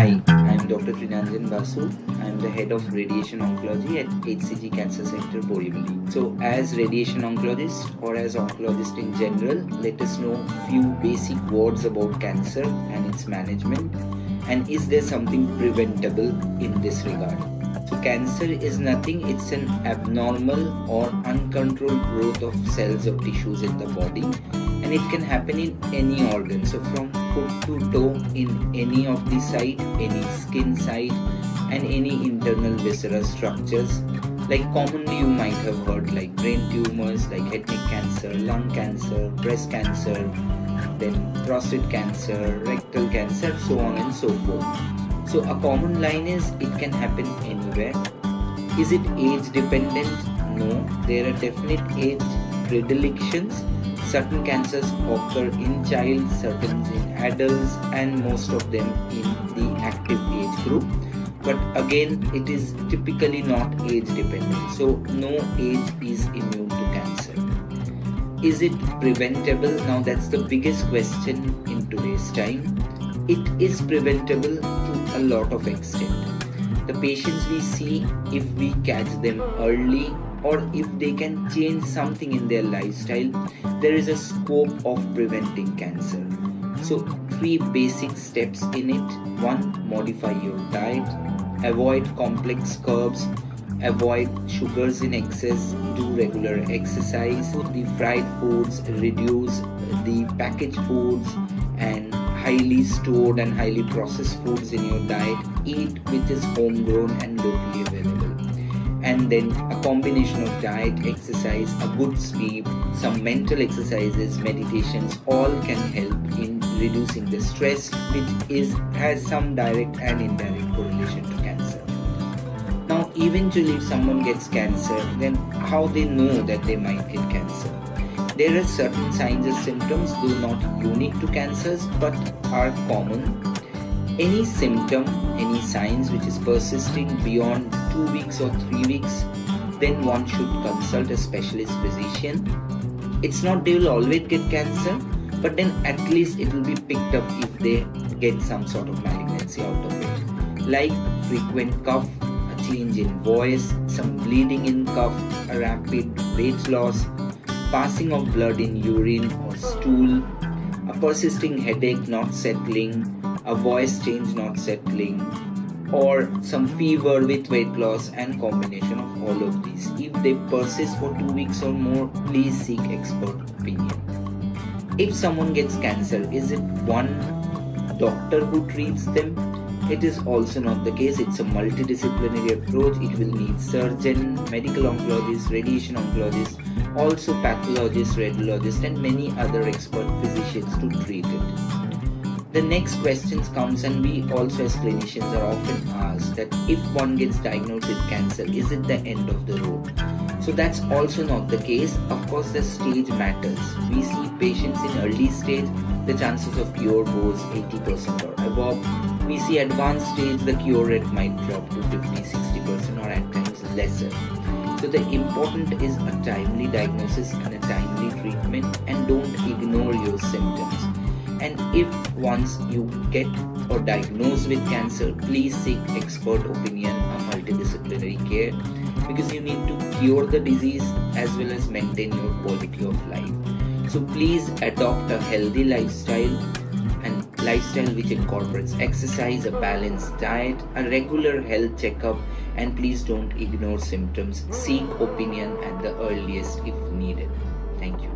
Hi, I'm Dr. Tinanjan Basul. I'm the head of Radiation Oncology at HCG Cancer Centre BIM. So, as radiation oncologist or as oncologist in general, let us know few basic words about cancer and its management, and is there something preventable in this regard. So, cancer is nothing, it's an abnormal or uncontrolled growth of cells or tissues in the body, and it can happen in any organ. So, from foot to toe, in any of the site, any skin site, and any internal visceral structures. Like commonly you might have heard, like brain tumors, like head neck cancer, lung cancer, breast cancer, then prostate cancer, rectal cancer, so on and so forth. So a common line is it can happen anywhere. Is it age dependent? No, there are definite age predilections. Certain cancers occur in child, certain in adults, and most of them in the active age group. But again, it is typically not age dependent. So no age is immune to cancer. Is it preventable? Now that's the biggest question in today's time. It is preventable to a lot of extent. The patients we see, if we catch them early, or if they can change something in their lifestyle, there is a scope of preventing cancer. So 3 basic steps in it. 1, modify your diet, avoid complex carbs, avoid sugars in excess, do regular exercise, the fried foods, reduce the packaged foods and highly stored and highly processed foods in your diet, eat which is homegrown and locally available. And then a combination of diet, exercise, a good sleep, some mental exercises, meditations, all can help in reducing the stress, which has some direct and indirect correlation to cancer. Now, eventually if someone gets cancer, then how they know that they might get cancer? There are certain signs and symptoms, though not unique to cancers, but are common. Any symptom, any signs which is persisting beyond 2 weeks or 3 weeks, then one should consult a specialist physician. It's not they will always get cancer, but then at least it will be picked up if they get some sort of malignancy out of it. Like frequent cough, a change in voice, some bleeding in cough, a rapid weight loss, passing of blood in urine or stool, a persisting headache not settling, a voice change not settling, or some fever with weight loss, and combination of all of these. If they persist for 2 weeks or more, please seek expert opinion. If someone gets cancer, is it one doctor who treats them? It is also not the case. It's a multidisciplinary approach. It will need surgeon, medical oncologist, radiation oncologist, also pathologist, radiologist, and many other expert physicians to treat it. The next questions comes, and we also as clinicians are often asked that if one gets diagnosed with cancer, is it the end of the road? So that's also not the case. Of course, the stage matters. We see patients in early stage, the chances of cure goes 80% or above. We see advanced stage, the cure rate might drop to 50-60% or at times lesser. So the important is a timely diagnosis and a timely treatment, and don't ignore your symptoms. And if once you get or diagnosed with cancer, please seek expert opinion, a multidisciplinary care, because you need to cure the disease as well as maintain your quality of life. So please adopt a healthy lifestyle, and lifestyle which incorporates exercise, a balanced diet, a regular health checkup, and please don't ignore symptoms. Seek opinion at the earliest if needed. Thank you.